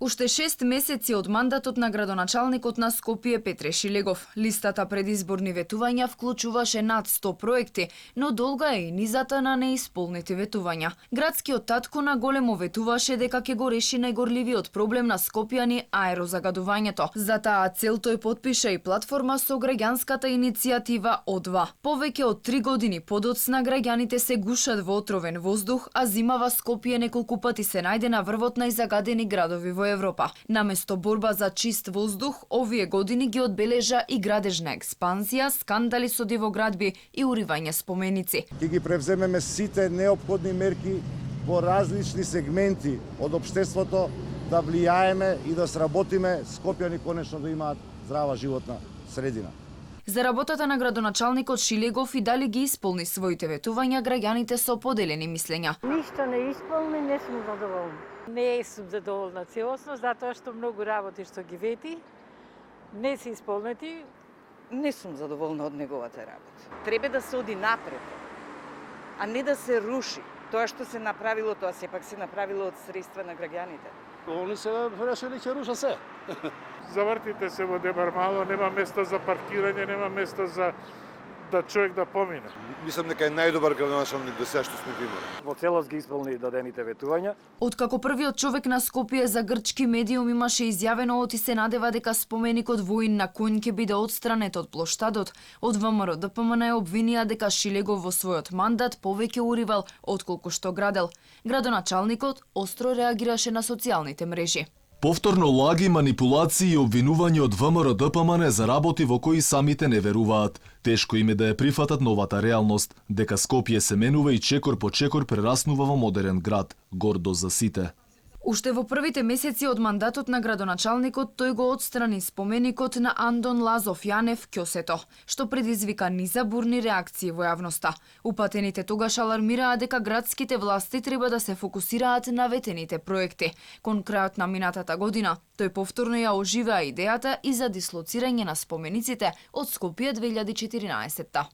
Уште 6 месеци од мандатот на градоначалникот на Скопје Петре Шилегов. Листата предизборни ветувања вклучуваше над 100 проекти, но долга е и низата на неисполнети ветувања. Градскиот татко на големо ветуваше дека ќе го реши најгорливиот проблем на скопјани – аерозагадувањето. За таа цел тој потпиша и платформа со граѓанската иницијатива О2. Повеќе од 3 години подоцна граѓаните се гушат во отровен воздух, а зимава Скопје неколку пати се најде на врвот најзагадени градови во Европа. Наместо борба за чист воздух, овие години ги одбележа и градежна експанзија, скандали со дивоградби и уривање споменици. Ќе ги превземеме сите неопходни мерки во различни сегменти од општеството да влијаеме и да сработиме скопјани конечно да имаат здрава животна средина. За работата на градоначалникот Шилегов и дали ги исполни своите ветувања, граѓаните со поделени мислења. Ништо не исполни, не сум задоволна. Не сум задоволна целосно, затоа што многу работи што ги вети, не се исполнети. Не сум задоволна од неговата работа. Треба да се оди напред, а не да се руши. Тоа што се направило, тоа сепак се направило од средства на граѓаните. Они се решили ќе руша се. Завртите се во Дебармало, нема место за паркирање, нема место за да човек да помине. Мислам дека е најдобар градоначалник до сега што сме го имали. Во целост ги исполни дадените ветувања. Откако првиот човек на Скопје за грчки медиум имаше изјавено оти се надева дека споменикот воин на конј ќе биде отстранет од плоштадот, од ВМРО ДПМН обвинија дека Шилегов во својот мандат повеќе уривал отколку што градел. Градоначалникот остро реагираше на социјалните мрежи. Повторно лаги, манипулации и обвинување од ВМРО ДПМН за работи во кои самите не веруваат. Тешко им е да ја прифатат новата реалност, дека Скопје се менува и чекор по чекор прераснува во модерен град, гордо за сите. Уште во првите месеци од мандатот на градоначалникот тој го отстрани споменикот на Андон Лазов Јанев Ќосето, што предизвика низа бурни реакции во јавноста. Упатените тогаш алармираа дека градските власти треба да се фокусираат на ветените проекти. Кон крајот на минатата година, тој повторно ја оживеа идејата и за дислоцирање на спомениците од Скопје 2014-та.